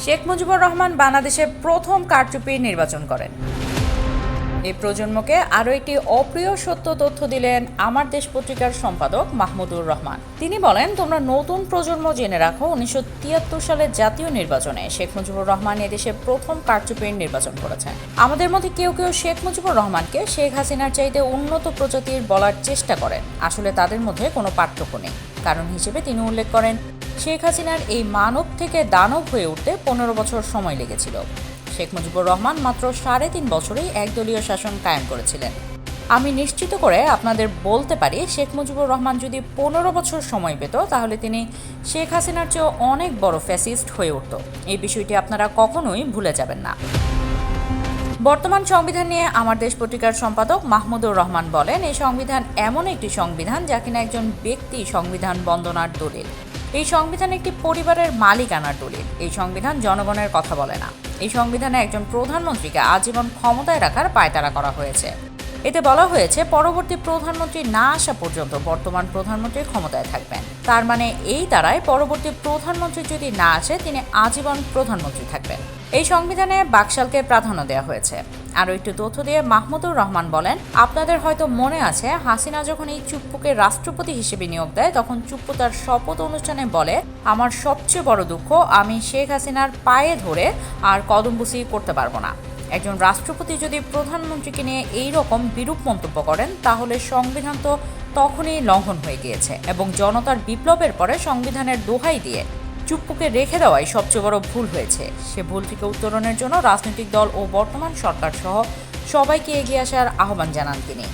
শেখ মুজিবুর রহমান বাংলাদেশে প্রথম কারচুপি নির্বাচন করেন। এই প্রজন্মকে আরও একটি অপ্রিয় সত্য তথ্য দিলেন আমার দেশ পত্রিকার সম্পাদক মাহমুদুর রহমান। তিনি বলেন, তোমরা নতুন প্রজন্ম জেনে রাখো, 1973 সালের জাতীয় নির্বাচনে শেখ মুজিবুর রহমান এদেশে প্রথম কারচুপির নির্বাচন করেছেন। আমাদের মধ্যে কেউ কেউ শেখ মুজিবুর রহমানকে শেখ হাসিনার চাইতে উন্নত প্রজাতির বলার চেষ্টা করেন। আসলে তাদের মধ্যে কোনো পার্থক্য নেই। কারণ হিসেবে তিনি উল্লেখ করেন, শেখ হাসিনার এই মানব থেকে দানব হয়ে উঠতে 15 বছর সময় লেগেছিল। শেখ মুজিবুর রহমান মাত্র 3.5 বছরেই একদলীয় শাসন কায়েম করেছিলেন। আমি নিশ্চিত করে আপনাদের বলতে পারি, শেখ মুজিবুর রহমান যদি 15 বছর সময় পেত, তাহলে তিনি শেখ হাসিনার চেয়েও অনেক বড় ফ্যাসিস্ট হয়ে উঠত। এই বিষয়টি আপনারা কখনোই ভুলে যাবেন না। বর্তমান সংবিধান নিয়ে আমার দেশ পত্রিকার সম্পাদক মাহমুদুর রহমান বলেন, এই সংবিধান এমন একটি সংবিধান যা কিনা একজন ব্যক্তি সংবিধান বন্দনার দলিল। এই সংবিধান একটি পরিবারের মালিকানার দলিল। এই সংবিধান জনগণের কথা বলে না। এই সংবিধানে একজন প্রধানমন্ত্রীকে আজীবন ক্ষমতায় রাখার পায়তারা করা হয়েছে। এতে বলা হয়েছে, পরবর্তী প্রধানমন্ত্রী না আসা পর্যন্ত বর্তমান প্রধানমন্ত্রী ক্ষমতায় থাকবেন। তার মানে এই দ্বারাই পরবর্তী প্রধানমন্ত্রী যদি না আসে, তিনি আজীবন প্রধানমন্ত্রী থাকবেন। এই সংবিধানে বাকশালকে প্রাধান্য দেওয়া হয়েছে। আরও একটু তথ্য দিয়ে মাহমুদুর রহমান বলেন, আপনাদের হয়তো মনে আছে, হাসিনা যখন এই চুপ্পুকে রাষ্ট্রপতি হিসেবে নিয়োগ দেয়, তখন চুপ্পু তার শপথ অনুষ্ঠানে বলে, আমার সবচেয়ে বড় দুঃখ, আমি শেখ হাসিনার পায়ে ধরে আর কদমবুসি করতে পারবো না। একজন রাষ্ট্রপতি যদি প্রধানমন্ত্রীকে নিয়ে এই রকম বিরূপ মন্তব্য করেন, তাহলে সংবিধান তো তখনই লঙ্ঘন হয়ে গিয়েছে এবং জনতার বিপ্লবের পরে সংবিধানের দোহাই দিয়ে চুপ্পুকে রেখে দেওয়াই সবচেয়ে বড় ভুল হয়েছে। সে ভুল থেকে উত্তরণের জন্য রাজনৈতিক দল ও বর্তমান সরকার সহ সবাইকে এগিয়ে আসার আহ্বান জানান তিনি।